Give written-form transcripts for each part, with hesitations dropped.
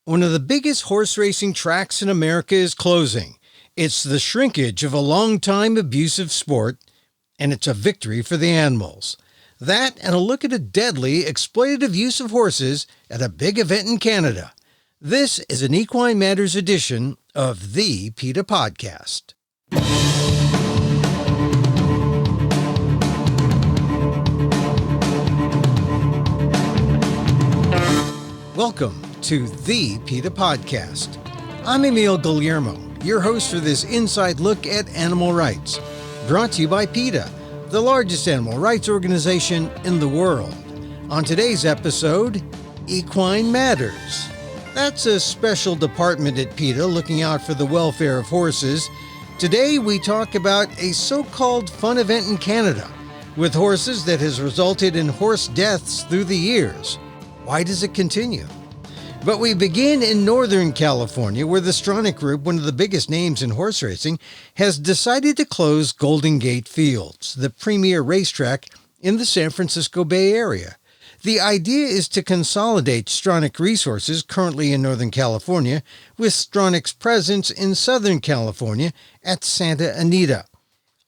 One of the biggest horse racing tracks in America is closing. It's the shrinkage of a long-time abusive sport, and it's a victory for the animals. That and a look at a deadly, exploitative use of horses at a big event in Canada. This is an Equine Matters edition of the PETA Podcast. Welcome to the PETA Podcast. I'm Emil, Guillermo, your host for this inside look at animal rights, brought to you by PETA, the largest animal rights organization in the world. On today's episode, Equine Matters. That's a special department at PETA looking out for the welfare of horses. Today we talk about a so-called fun event in Canada with horses that has resulted in horse deaths through the years. Why does it continue? But we begin in Northern California, where the Stronach Group, one of the biggest names in horse racing, has decided to close Golden Gate Fields, the premier racetrack in the San Francisco Bay Area. The idea is to consolidate Stronach resources currently in Northern California with Stronach's presence in Southern California at Santa Anita.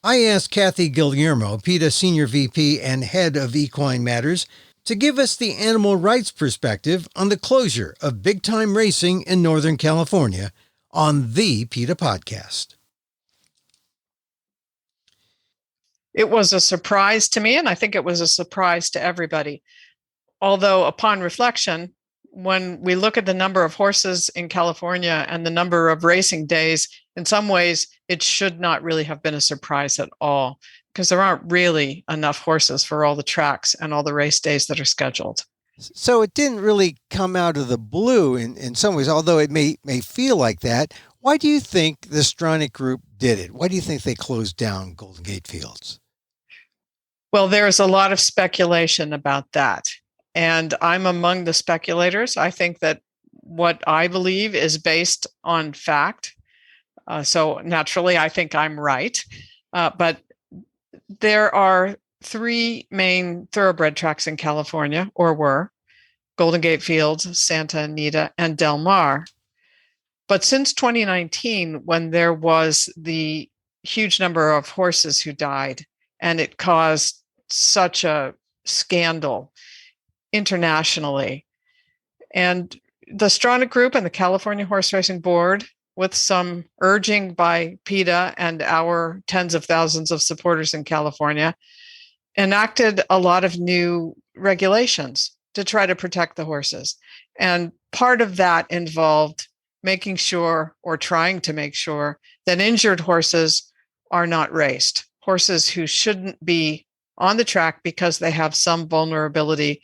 I asked Kathy Guillermo, PETA Senior VP and Head of Equine Matters, to give us the animal rights perspective on the closure of big-time racing in Northern California on the PETA Podcast. It was a surprise to me, and I think it was a surprise to everybody. Although upon reflection, when we look at the number of horses in California and the number of racing days, in some ways, it should not really have been a surprise at all, because there aren't really enough horses for all the tracks and all the race days that are scheduled. So it didn't really come out of the blue in some ways, although it may feel like that. Why do you think the Stronach Group did it? Why do you think they closed down Golden Gate Fields? Well, there's a lot of speculation about that. And I'm among the speculators. I think that what I believe is based on fact. So naturally, I think I'm right. But there are three main thoroughbred tracks in California, or were: Golden Gate Fields, Santa Anita, and Del Mar. But since 2019, when there was the huge number of horses who died, and it caused such a scandal internationally, and the Stronach Group and the California Horse Racing Board, with some urging by PETA and our tens of thousands of supporters in California, enacted a lot of new regulations to try to protect the horses. And part of that involved making sure, or trying to make sure, that injured horses are not raced. Horses who shouldn't be on the track because they have some vulnerability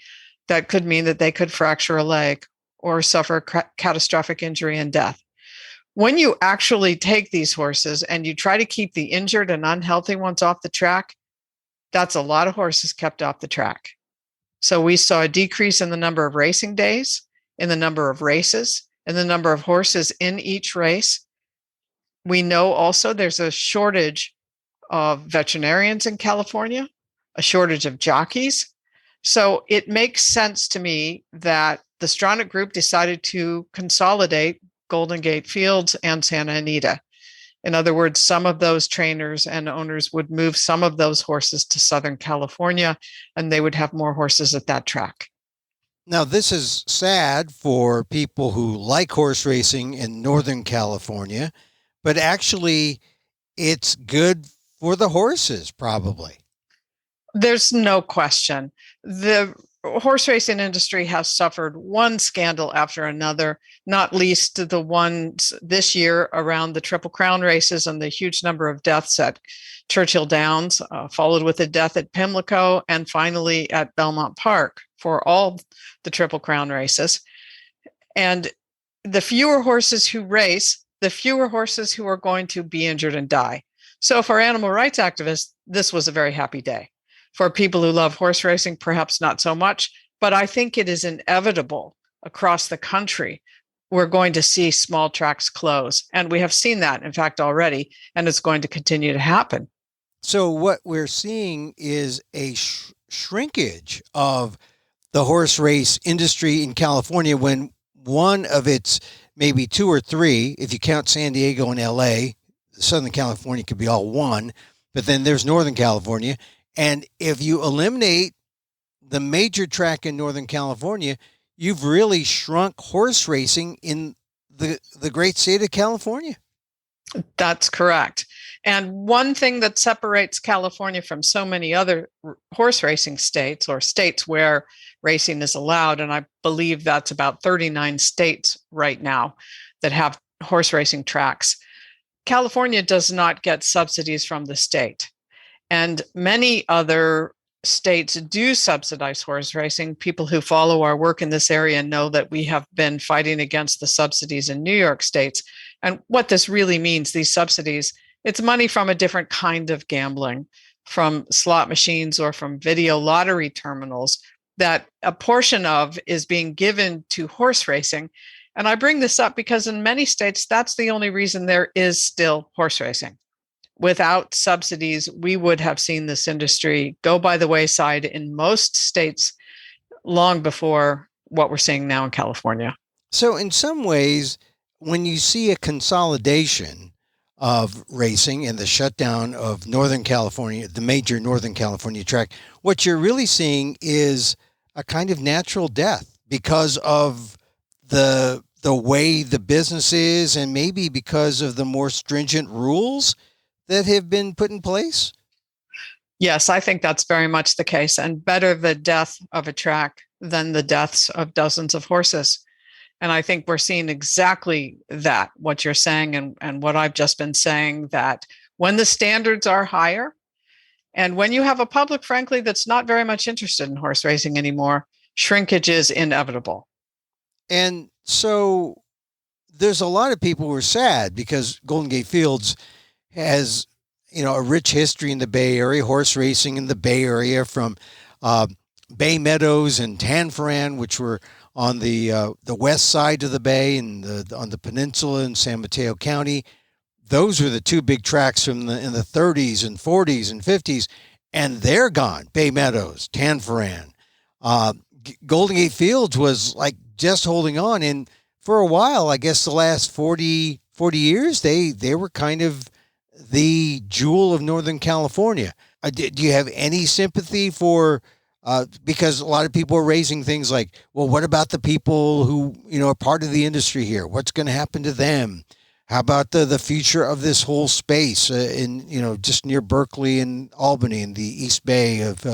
that could mean that they could fracture a leg or suffer catastrophic injury and death. When you actually take these horses and you try to keep the injured and unhealthy ones off the track, that's a lot of horses kept off the track. So we saw a decrease in the number of racing days, in the number of races, in the number of horses in each race. We know also there's a shortage of veterinarians in California, a shortage of jockeys. So it makes sense to me that the Stronach Group decided to consolidate Golden Gate Fields and Santa Anita. In other words, some of those trainers and owners would move some of those horses to Southern California, and they would have more horses at that track. Now, this is sad for people who like horse racing in Northern California, but actually it's good for the horses, probably. There's no question. The horse racing industry has suffered one scandal after another, not least the ones this year around the Triple Crown races and the huge number of deaths at Churchill Downs, followed with a death at Pimlico, and finally at Belmont Park for all the Triple Crown races. And the fewer horses who race, the fewer horses who are going to be injured and die. So for animal rights activists, this was a very happy day. For people who love horse racing, perhaps not so much, but I think it is inevitable across the country. We're going to see small tracks close. And we have seen that, in fact, already, and it's going to continue to happen. So what we're seeing is a shrinkage of the horse race industry in California when one of its maybe two or three, if you count San Diego and LA. Southern California could be all one, but then there's Northern California. And if you eliminate the major track in Northern California, you've really shrunk horse racing in the great state of California. That's correct. And one thing that separates California from so many other horse racing states, or states where racing is allowed, and I believe that's about 39 states right now that have horse racing tracks, California does not get subsidies from the state. And many other states do subsidize horse racing. People who follow our work in this area know that we have been fighting against the subsidies in New York State. And what this really means, these subsidies, it's money from a different kind of gambling, from slot machines or from video lottery terminals, that a portion of is being given to horse racing. And I bring this up because in many states, that's the only reason there is still horse racing. Without subsidies, we would have seen this industry go by the wayside in most states long before what we're seeing now in California. So in some ways, when you see a consolidation of racing and the shutdown of Northern California, the major Northern California track, what you're really seeing is a kind of natural death because of the way the business is, and maybe because of the more stringent rules that have been put in place? Yes, I think that's very much the case, and better the death of a track than the deaths of dozens of horses. And I think we're seeing exactly that, what you're saying and what I've just been saying, that when the standards are higher and when you have a public, frankly, that's not very much interested in horse racing anymore, shrinkage is inevitable. And so there's a lot of people who are sad because Golden Gate Fields has, a rich history in the Bay Area, horse racing in the Bay Area, from Bay Meadows and Tanforan, which were on the west side of the bay and on the peninsula in San Mateo County. Those were the two big tracks in the 30s and 40s and 50s, and they're gone. Bay Meadows, Tanforan. Golden Gate Fields was like just holding on, and for a while, I guess the last 40 years, they were kind of the jewel of Northern California. Do you have any sympathy for, because a lot of people are raising things like, well, what about the people who, are part of the industry here? What's going to happen to them? How about the future of this whole space in, just near Berkeley and Albany in the East Bay of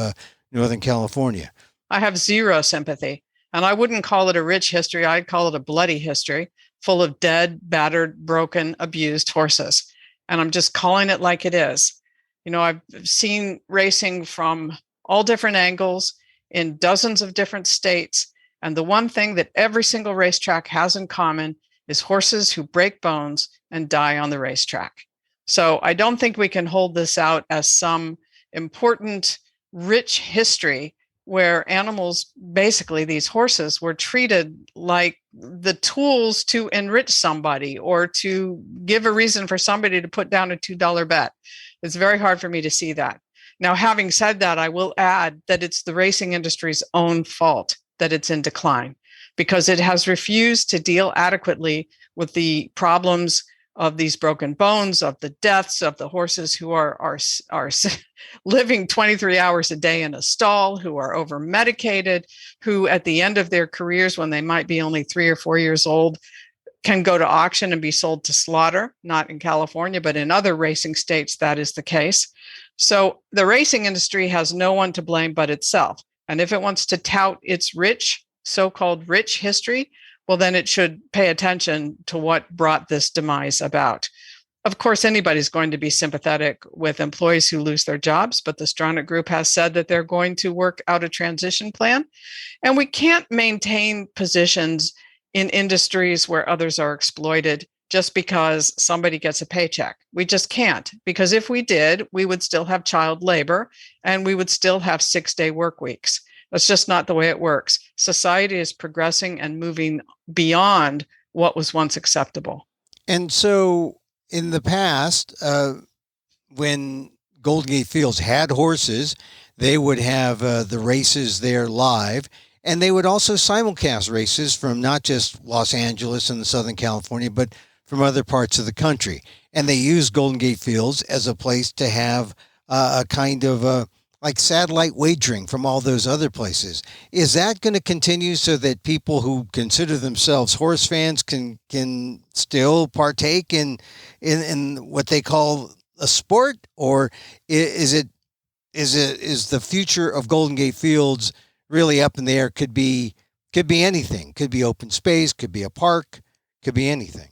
Northern California? I have zero sympathy, and I wouldn't call it a rich history. I'd call it a bloody history, full of dead, battered, broken, abused horses. And I'm just calling it like it is. I've seen racing from all different angles in dozens of different states. And the one thing that every single racetrack has in common is horses who break bones and die on the racetrack. So I don't think we can hold this out as some important, rich history where animals, basically these horses, were treated like the tools to enrich somebody or to give a reason for somebody to put down a $2 bet. It's very hard for me to see that. Now, having said that, I will add that it's the racing industry's own fault that it's in decline, because it has refused to deal adequately with the problems of these broken bones, of the deaths of the horses who are living 23 hours a day in a stall, who are over medicated, who at the end of their careers, when they might be only 3 or 4 years old, can go to auction and be sold to slaughter. Not in California, but in other racing states, that is the case. So the racing industry has no one to blame but itself. And if it wants to tout its rich, so-called rich history, well, then it should pay attention to what brought this demise about. Of course, anybody's going to be sympathetic with employees who lose their jobs, but the Stronach Group has said that they're going to work out a transition plan. And we can't maintain positions in industries where others are exploited just because somebody gets a paycheck. We just can't, because if we did, we would still have child labor and we would still have 6-day work weeks. That's just not the way it works. Society is progressing and moving beyond what was once acceptable. And so in the past, when Golden Gate Fields had horses, they would have the races there live. And they would also simulcast races from not just Los Angeles and Southern California, but from other parts of the country. And they used Golden Gate Fields as a place to have a kind of like satellite wagering from all those other places. Is that going to continue so that people who consider themselves horse fans can still partake in what they call a sport? Or is the future of Golden Gate Fields really up in the air? Could be anything. Could be open space, could be a park, could be anything.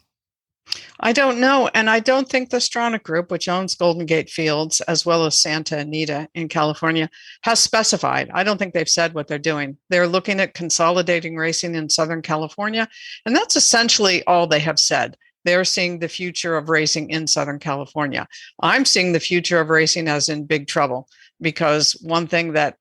I don't know. And I don't think the Stronach Group, which owns Golden Gate Fields, as well as Santa Anita in California, has specified. I don't think they've said what they're doing. They're looking at consolidating racing in Southern California. And that's essentially all they have said. They're seeing the future of racing in Southern California. I'm seeing the future of racing as in big trouble, because one thing that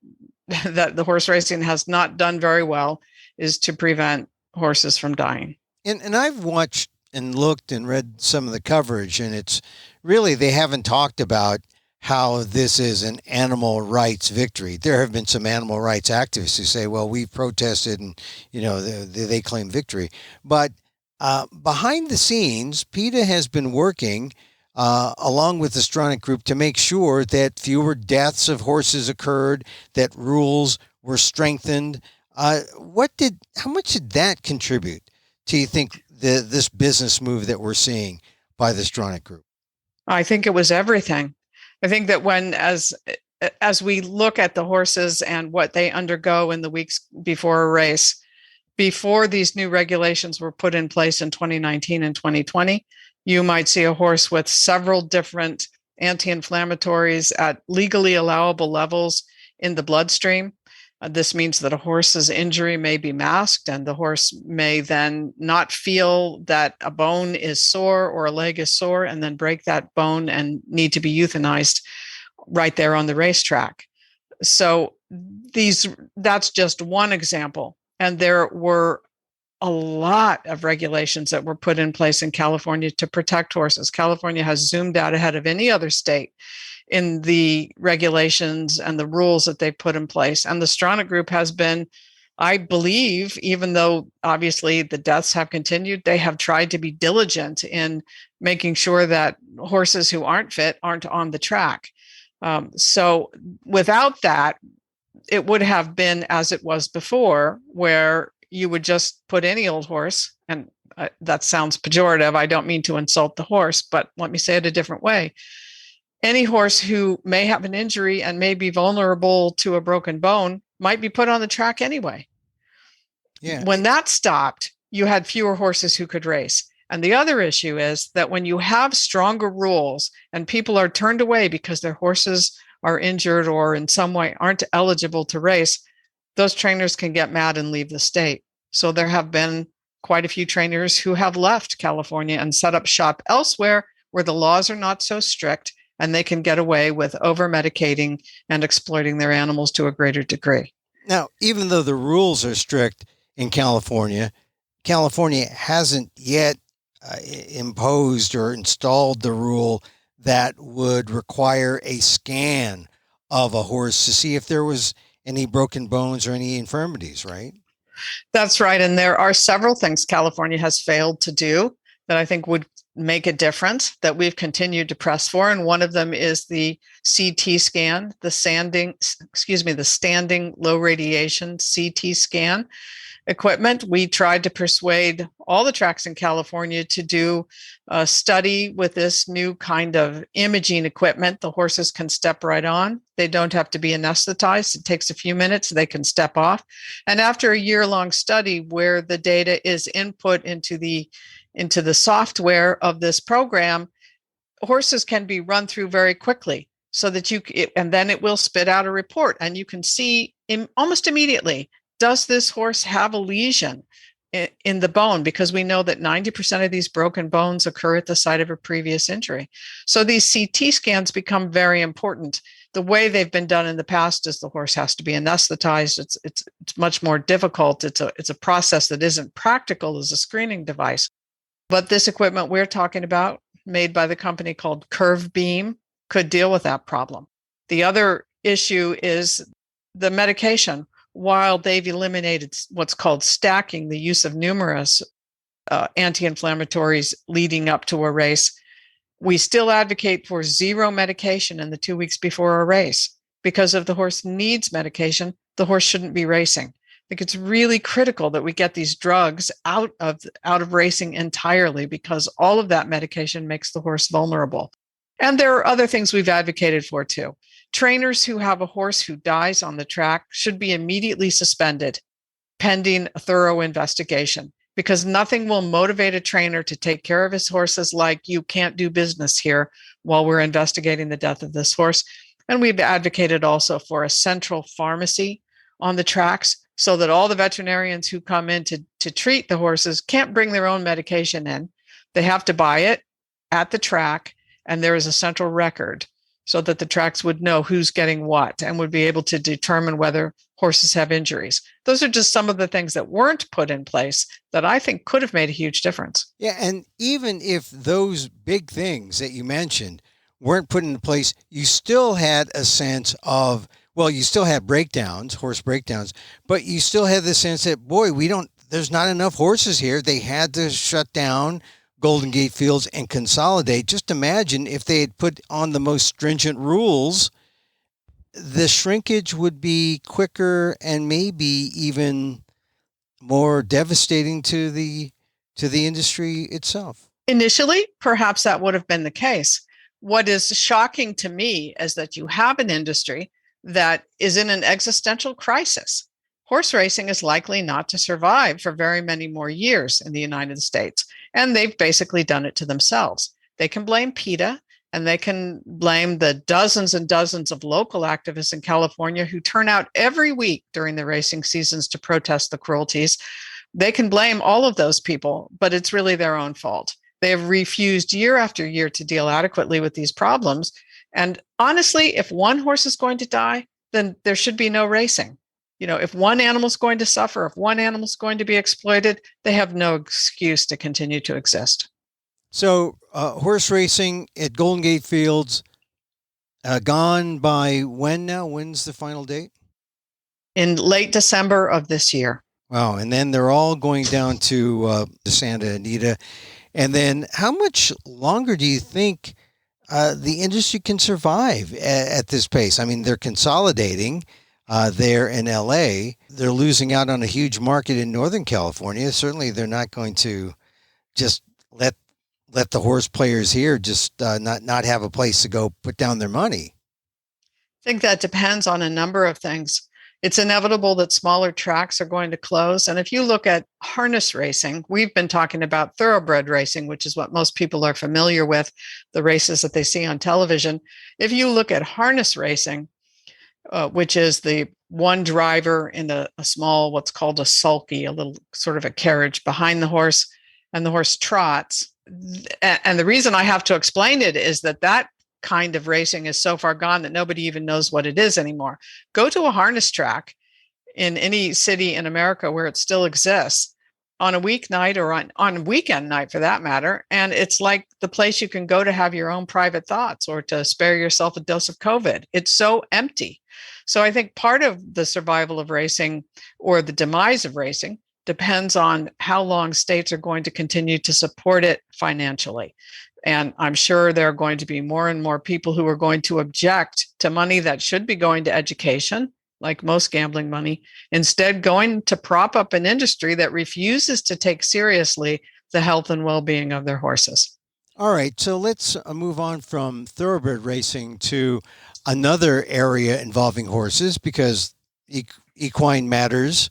the horse racing has not done very well is to prevent horses from dying. And I've watched and looked and read some of the coverage, and it's really, they haven't talked about how this is an animal rights victory. There have been some animal rights activists who say, well, we've protested and, they claim victory. But behind the scenes, PETA has been working along with the Stronach Group to make sure that fewer deaths of horses occurred, that rules were strengthened. How much did that contribute to, you think, this business move that we're seeing by the Stronach Group? I think it was everything. I think that as we look at the horses and what they undergo in the weeks before a race, before these new regulations were put in place in 2019 and 2020, you might see a horse with several different anti-inflammatories at legally allowable levels in the bloodstream. This means that a horse's injury may be masked, and the horse may then not feel that a bone is sore or a leg is sore, and then break that bone and need to be euthanized right there on the racetrack. So that's just one example. And there were a lot of regulations that were put in place in California to protect horses. California has zoomed out ahead of any other state in the regulations and the rules that they've put in place. And the Stronach Group has been, I believe, even though obviously the deaths have continued, they have tried to be diligent in making sure that horses who aren't fit aren't on the track. So without that, it would have been as it was before, where you would just put any old horse, and that sounds pejorative. I don't mean to insult the horse, but let me say it a different way. Any horse who may have an injury and may be vulnerable to a broken bone might be put on the track anyway. Yeah. When that stopped, you had fewer horses who could race. And the other issue is that when you have stronger rules and people are turned away because their horses are injured or in some way aren't eligible to race, those trainers can get mad and leave the state. So there have been quite a few trainers who have left California and set up shop elsewhere where the laws are not so strict and they can get away with over-medicating and exploiting their animals to a greater degree. Now, even though the rules are strict in California, California hasn't yet imposed or installed the rule that would require a scan of a horse to see if there was any broken bones or any infirmities, right? That's right. And there are several things California has failed to do that I think would make a difference, that we've continued to press for. And one of them is the CT scan, the standing low radiation CT scan equipment. We tried to persuade all the tracks in California to do a study with this new kind of imaging equipment. The horses can step right on. They don't have to be anesthetized. It takes a few minutes. They can step off. And after a year-long study where the data is input into the software of this program, horses can be run through very quickly so that and then it will spit out a report and you can see almost immediately, does this horse have a lesion in the bone? Because we know that 90% of these broken bones occur at the site of a previous injury. So these CT scans become very important. The way they've been done in the past is the horse has to be anesthetized. It's much more difficult. It's a process that isn't practical as a screening device. But this equipment we're talking about, made by the company called Curve Beam, could deal with that problem. The other issue is the medication. while they've eliminated what's called stacking, the use of numerous anti-inflammatories leading up to a race, we still advocate for zero medication in the 2 weeks before a race. Because if the horse needs medication, the horse shouldn't be racing. I think it's really critical that we get these drugs out of racing entirely, because all of that medication makes the horse vulnerable. And there are other things we've advocated for too. Trainers who have a horse who dies on the track should be immediately suspended pending a thorough investigation, because nothing will motivate a trainer to take care of his horses like "you can't do business here" while we're investigating the death of this horse. And we've advocated also for a central pharmacy on the tracks, so that all the veterinarians who come in to treat the horses can't bring their own medication in. They have to buy it at the track, and there is a central record so that the tracks would know who's getting what and would be able to determine whether horses have injuries. Those are just some of the things that weren't put in place that I think could have made a huge difference. Yeah, and even if those big things that you mentioned weren't put into place, you still had a sense of, well, you still had breakdowns, horse breakdowns, but you still had the sense that, boy, there's not enough horses here. They had to shut down Golden Gate Fields and consolidate. Just imagine if they had put on the most stringent rules, the shrinkage would be quicker and maybe even more devastating to the industry itself. Initially, perhaps that would have been the case. What is shocking to me is that you have an industry that is in an existential crisis. Horse racing is likely not to survive for very many more years in the United States, and they've basically done it to themselves. They can blame PETA, and they can blame the dozens and dozens of local activists in California who turn out every week during the racing seasons to protest the cruelties. They can blame all of those people, but it's really their own fault. They have refused year after year to deal adequately with these problems. And honestly, if one horse is going to die, then there should be no racing. If one animal is going to suffer, if one animal is going to be exploited, they have no excuse to continue to exist. So horse racing at Golden Gate Fields, gone by when now? When's the final date? In late December of this year. Wow. And then they're all going down to Santa Anita. And then how much longer do you think the industry can survive at this pace? I mean, they're consolidating there in LA. They're losing out on a huge market in Northern California. Certainly they're not going to just let the horse players here just not have a place to go put down their money. I think that depends on a number of things. It's inevitable that smaller tracks are going to close. And if you look at harness racing, we've been talking about thoroughbred racing, which is what most people are familiar with, the races that they see on television. If you look at harness racing, which is the one driver in a small, what's called a sulky, a little sort of a carriage behind the horse, and the horse trots. And the reason I have to explain it is that kind of racing is so far gone that nobody even knows what it is anymore. Go to a harness track in any city in America where it still exists on a weeknight or on a weekend night for that matter. And it's like the place you can go to have your own private thoughts or to spare yourself a dose of COVID. It's so empty. So I think part of the survival of racing or the demise of racing depends on how long states are going to continue to support it financially. And I'm sure there are going to be more and more people who are going to object to money that should be going to education, like most gambling money, instead going to prop up an industry that refuses to take seriously the health and well-being of their horses. All right, so let's move on from thoroughbred racing to another area involving horses, because Equine Matters,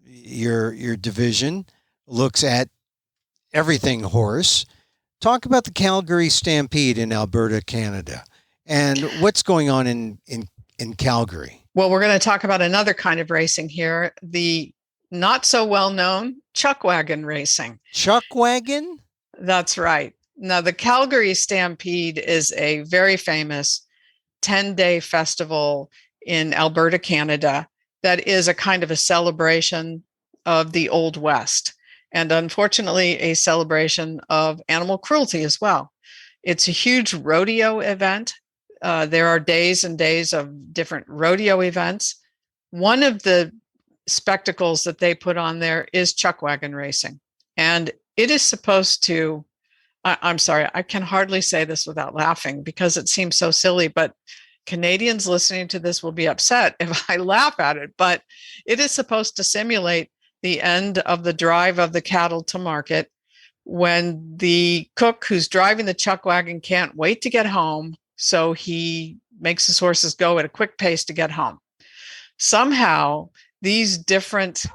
your division, looks at everything horse. Talk about the Calgary Stampede in Alberta, Canada, and what's going on in Calgary. Well, we're going to talk about another kind of racing here, the not so well-known chuck wagon racing. Chuck wagon? That's right. Now, the Calgary Stampede is a very famous 10-day festival in Alberta, Canada, that is a kind of a celebration of the Old West, and unfortunately a celebration of animal cruelty as well. It's a huge rodeo event. There are days and days of different rodeo events. One of the spectacles that they put on there is chuck wagon racing. And it is supposed to, I'm sorry, I can hardly say this without laughing because it seems so silly, but Canadians listening to this will be upset if I laugh at it, but it is supposed to simulate the end of the drive of the cattle to market when the cook who's driving the chuck wagon can't wait to get home, so he makes his horses go at a quick pace to get home. Somehow, these different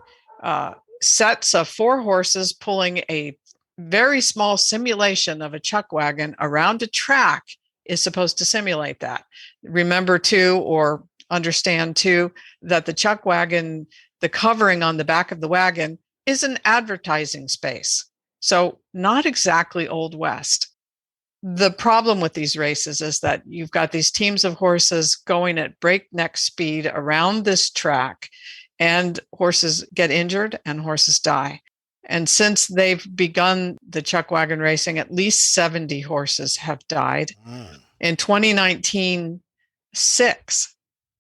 sets of 4 horses pulling a very small simulation of a chuck wagon around a track is supposed to simulate that. Remember too, or understand too, that the chuck wagon, the covering on the back of the wagon is an advertising space. So not exactly Old West. The problem with these races is that you've got these teams of horses going at breakneck speed around this track, and horses get injured and horses die. And since they've begun the chuck wagon racing, at least 70 horses have died. In 2019, 6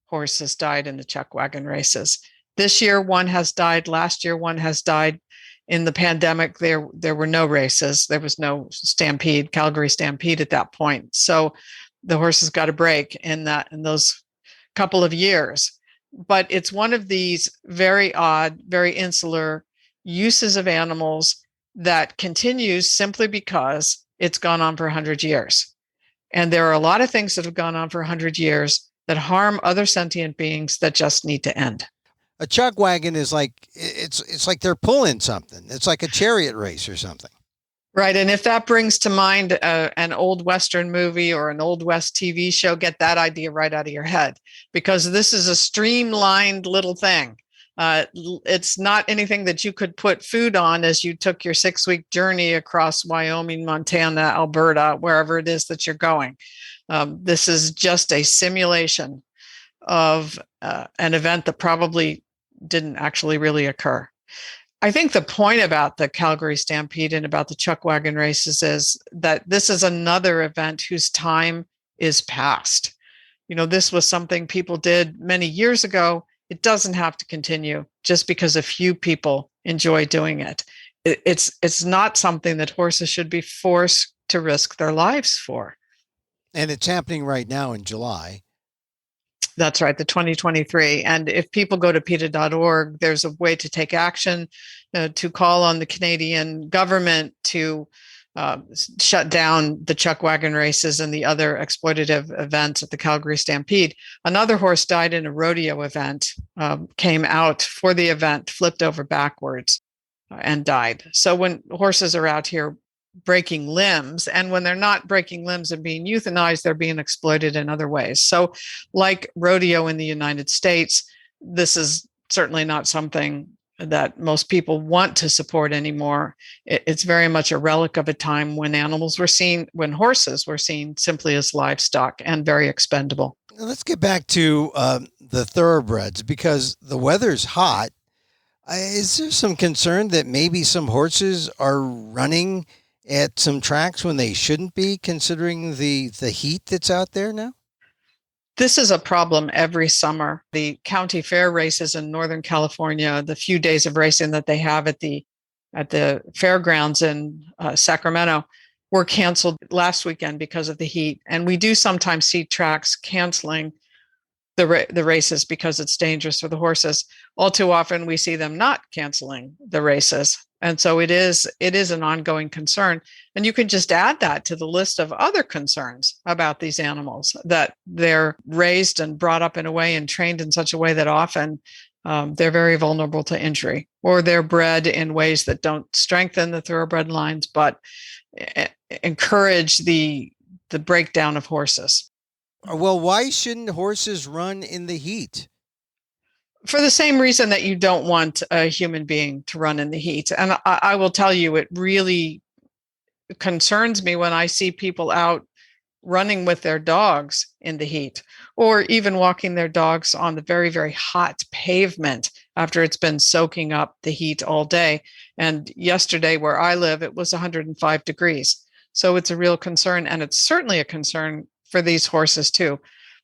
horses died in the chuck wagon races. This year, 1 has died. Last year, 1 has died. In the pandemic, there were no races. There was no Stampede, Calgary Stampede at that point. So the horses got a break in those couple of years. But it's one of these very odd, very insular uses of animals that continues simply because it's gone on for 100 years. And there are a lot of things that have gone on for 100 years that harm other sentient beings that just need to end. A chuck wagon is like, it's like they're pulling something. It's like a chariot race or something. Right. And if that brings to mind an old Western movie or an old West TV show, get that idea right out of your head, because this is a streamlined little thing. It's not anything that you could put food on as you took your 6-week journey across Wyoming, Montana, Alberta, wherever it is that you're going. This is just a simulation of an event that probably didn't actually really occur. I think the point about the Calgary Stampede and about the chuck wagon races is that this is another event whose time is past. You know, this was something people did many years ago. It doesn't have to continue just because a few people enjoy doing it. It's not something that horses should be forced to risk their lives for. And it's happening right now in July. That's right, the 2023. And if people go to PETA.org, there's a way to take action, to call on the Canadian government to shut down the chuck wagon races and the other exploitative events at the Calgary Stampede. Another horse died in a rodeo event, came out for the event, flipped over backwards, and died. So when horses are out here breaking limbs, and when they're not breaking limbs and being euthanized, they're being exploited in other ways. So like rodeo in the United States, this is certainly not something that most people want to support anymore. It's very much a relic of a time when when horses were seen simply as livestock and very expendable. Let's get back to the thoroughbreds, because the weather's hot. Is there some concern that maybe some horses are running at some tracks when they shouldn't be, considering the heat that's out there now? This is a problem every summer. The county fair races in Northern California, the few days of racing that they have at the fairgrounds in Sacramento, were canceled last weekend because of the heat. And we do sometimes see tracks canceling the races because it's dangerous for the horses. All too often, we see them not canceling the races. And so it is an ongoing concern. And you can just add that to the list of other concerns about these animals, that they're raised and brought up in a way and trained in such a way that often they're very vulnerable to injury, or they're bred in ways that don't strengthen the thoroughbred lines, but encourage the breakdown of horses. Well, why shouldn't horses run in the heat? For the same reason that you don't want a human being to run in the heat. And I will tell you, it really concerns me when I see people out running with their dogs in the heat, or even walking their dogs on the very, very hot pavement after it's been soaking up the heat all day. And yesterday, where I live, it was 105 degrees. So it's a real concern. And it's certainly a concern for these horses too.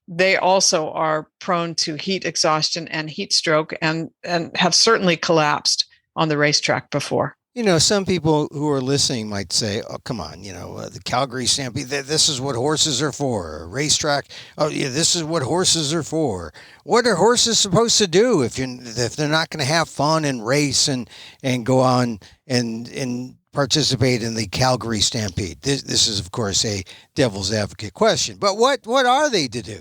they also are prone to heat exhaustion and heat stroke and have certainly collapsed on the racetrack before. Some people who are listening might say, oh, come on, the Calgary Stampede, this is what horses are for. A racetrack, oh, yeah, this is what horses are for. What are horses supposed to do if they're not going to have fun and race and go on and participate in the Calgary Stampede? This is, of course, a devil's advocate question. But what are they to do?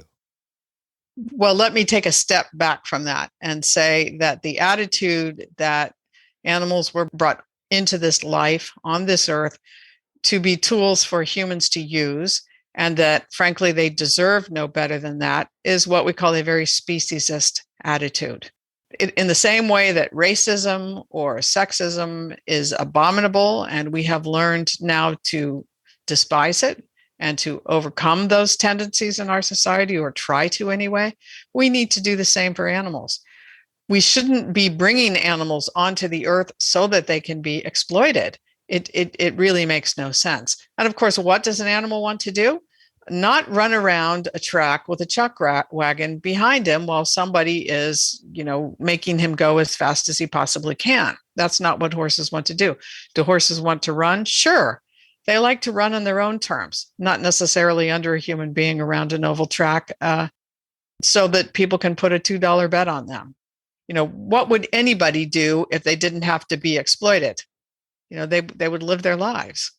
Well, let me take a step back from that and say that the attitude that animals were brought into this life on this earth to be tools for humans to use, and that frankly they deserve no better than that, is what we call a very speciesist attitude. In the same way that racism or sexism is abominable, and we have learned now to despise it and to overcome those tendencies in our society, or try to anyway, we need to do the same for animals. We shouldn't be bringing animals onto the earth so that they can be exploited. It really makes no sense. And of course, what does an animal want to do? Not run around a track with a chuck wagon behind him while somebody is, making him go as fast as he possibly can. That's not what horses want to do. Do horses want to run? Sure. They like to run on their own terms, not necessarily under a human being around an oval track, so that people can put a $2 bet on them. What would anybody do if they didn't have to be exploited? They would live their lives.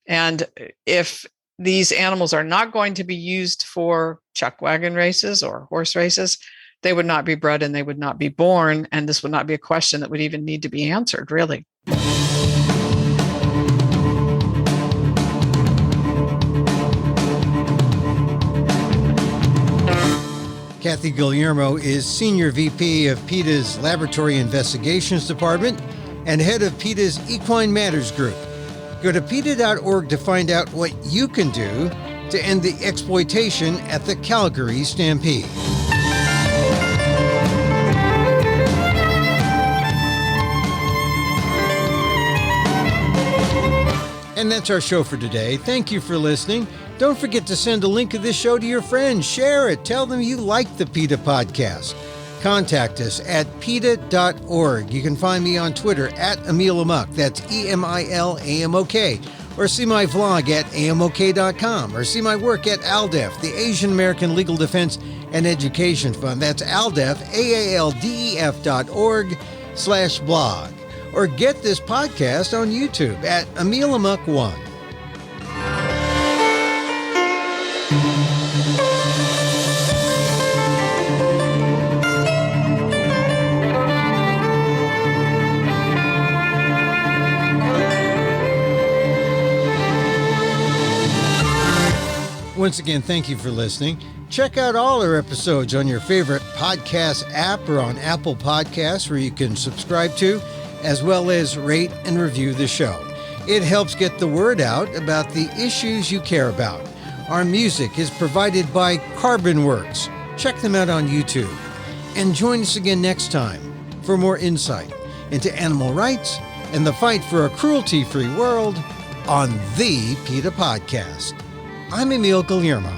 And if these animals are not going to be used for chuck wagon races or horse races, they would not be bred and they would not be born. And this would not be a question that would even need to be answered, really. Kathy Guillermo is Senior VP of PETA's Laboratory Investigations Department and head of PETA's Equine Matters Group. Go to PETA.org to find out what you can do to end the exploitation at the Calgary Stampede. And that's our show for today. Thank you for listening. Don't forget to send a link of this show to your friends. Share it. Tell them you like the PETA Podcast. Contact us at PETA.org. You can find me on Twitter at Emil Amok. That's EMILAMOK. Or see my vlog at AMOK.com. Or see my work at ALDEF, the Asian American Legal Defense and Education Fund. That's ALDEF, AALDEF.org/blog. Or get this podcast on YouTube at Emil Amok 1. Once again, thank you for listening. Check out all our episodes on your favorite podcast app or on Apple Podcasts, where you can subscribe to, as well as rate and review the show. It helps get the word out about the issues you care about. Our music is provided by Carbon Works. Check them out on YouTube. And join us again next time for more insight into animal rights and the fight for a cruelty-free world on the PETA Podcast. I'm Emil Guillermo.